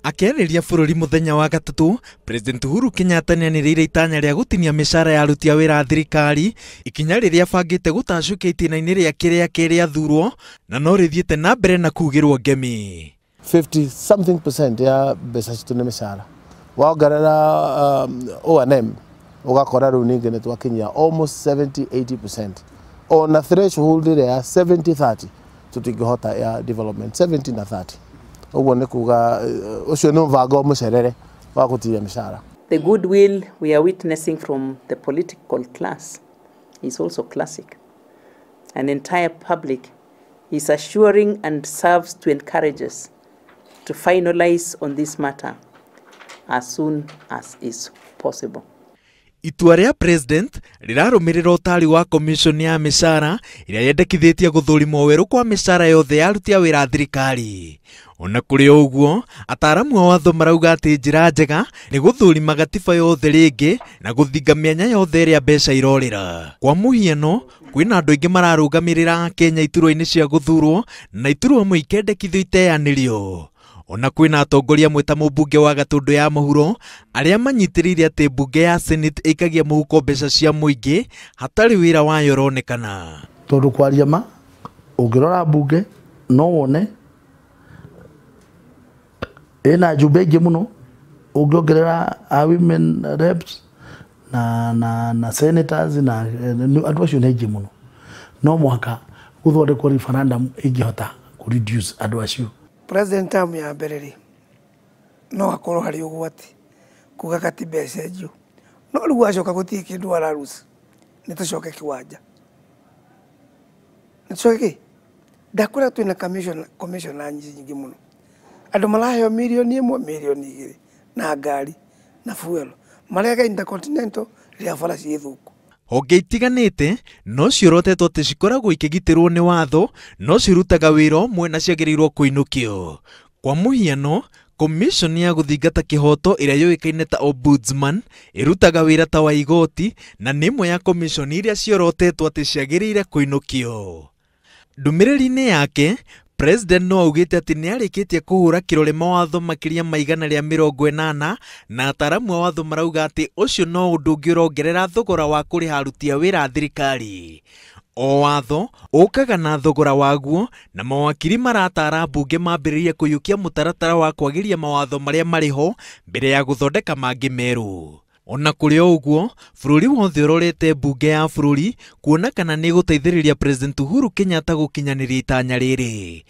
Akĩarĩria bũrũri mũthenya wa gatatu, President Uhuru Kenyatta nĩanĩrĩire itanya rĩa gũtinia mĩcara ya aruti a wĩra a thirikari, ikinya rĩrĩa bangĩte gũtacũkia itĩna-inĩ rĩake rĩa kerĩ rĩathurwo, na no rĩthiĩte na mbere na kugĩrwo ngemi. 50% ya mbeca citũ nĩ mĩcara. Wongerera O&M ũgakora rĩu ningĩ nĩ twakinyia almost 70-80%. Ona threshold ĩrĩa ya 70-30 tũtingĩhota ya development 70 na 30. Ũguo nĩ kuga ũcio nĩ mũbango mũcerere wa gũtiria mĩcara. The goodwill we are witnessing from the political class is also classic. An entire public is assuring and serves to encourage us to finalize on this matter as soon as is possible. Itua rĩa President rĩrarũmĩrĩra ũtari wa Commission ya mĩcara ĩrĩa yendekithĩtie gũthũrimwo werũ kwa mĩcara yothe ya aruti a wĩra a thirikari. Ona kũrĩ ũguo, ataaramu a watho marauga atĩ njĩra njega nĩ gũthũrima gatiba yothe rĩngĩ na gũthinga mĩanya yothe ĩrĩa mbeca irorĩra. Kwa mũhiano, kwĩna andũ aingĩ mararũgamĩrĩra Kenya iturwa-inĩ cia gũthurwo na iturwa amwe ikendekithio iteanĩrio. Ona kwĩna atongoria amwe ta mũmbunge wa Gatũndũ ya mũhuro arĩa manyitĩrĩire atĩ mbunge ya Senate ĩkagia mũhuko mbeca cia mũingĩ hatarĩ wĩra wayo ũronekana. Tondũ kwaria ma ũngĩrora mbunge no wone ĩna njumbe ingĩ mũno, ũngĩongerera women reps na senators na andũ acio nĩ aingĩ mũno. No mũhaka gũthondekwo referendum ĩngĩhota kũ-reduce andũ acio. President term ya mbere no akorwo hari ũgwati kuga katiba ĩcenjio, no rĩu acoka gũtirĩ kĩndũ ararusa, nĩ tũcoke kĩwanja, nĩ tũcoke ndakora twĩna commission nyingĩ mũno, andũ maraheo mirioni 1 mirioni 2 na ngari na fuel marega Intercontinental rĩa bara ciĩ thũku. Honge itiganĩte no ciorotetwo atĩ cikoragwo ikĩgitĩrwo nĩ watho, no cirutaga wĩra ũmwe na ciagĩrĩirwo kũinũkio. Kwa mũhiano, Commission ya gũthingata kĩhoto ĩrĩa yũĩkaine ta Ombudsman ĩrutaga wĩra ta wa igoti na nĩ ĩmwe ya commission iria ciorotetwo atĩ ciagĩrĩire kũinũkio. Ndũmĩrĩri-inĩ yake, President no augĩte atĩ nĩ arĩkĩtie kũhũra kĩrore mawatho makĩria ma 180 na ataaramu a watho marauga atĩ ũcio no ũndũ ũngĩ ũrongerera thogora wa kũrĩha aruti a wĩra a thirikari. O watho ũkaga na thogora waguo na mawakiri maratara mbunge mambĩrĩrie kũiyũkia mũtaratara wa kwagĩria mawatho marĩa marĩ ho mbere ya gũthondeka mangĩ merũ. Ona kũrĩ ũguo, bũrũri wothe ũrorete mbunge ya bũrũri kuona kana nĩ gũteithĩrĩria President Uhuru Kenyatta gũkinyanĩria itanya rĩrĩ.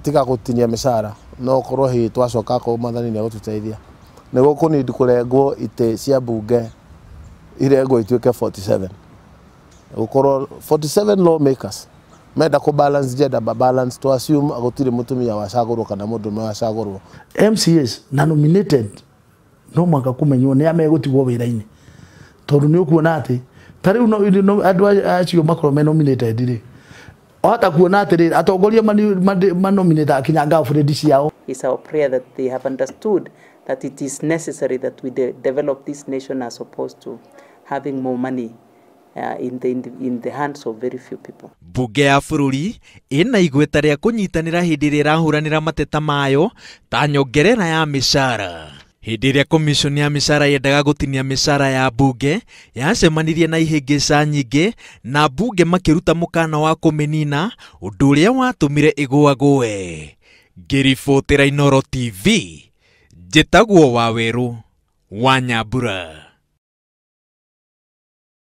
Tiga gũtinia mĩcara no korwo hihi twacoka kwa Mwathani nĩ gũtũteithia. Nĩ gũkũnindi kũrengwo itĩ cia mbunge irengwo ituĩke 47. Gũkorwo 47 lawmakers menda ku balance gender balance to assume agũtirĩ mũtumia wacagũrwo kana mũndũme wacagũrwo. MCAs na nominated no mwaka kumenywo nĩ amegũtigwo wĩra-inĩ, tondũ nĩ ũkuona atĩ ta rĩu andũ acio makorwo nominated rĩ ohata kuona atĩ atongoria manominate akinya ngabũrĩndi ciao. It's our prayer that they have understood that it is necessary that we develop this nation as opposed to having more money in the hands of very few people. Mbunge ya bũrũri ĩna igweta rĩa kũnyitanĩra hĩndĩ ĩrĩa ĩrahũranĩra mateta mayo ta nyongerera ya mĩcara. Hĩndĩ ĩrĩa Commission ya mĩcara yendaga gũtinia mĩcara ya mbunge yacemanirie na ihĩngĩca nyingĩ na mbunge makĩruta mũkana wa kũmĩnina, ũndũ ũrĩa watũmire ĩgũagũe. Ngĩribotera Inooro TV, njĩtagwo Wawerũ wa Nyambura.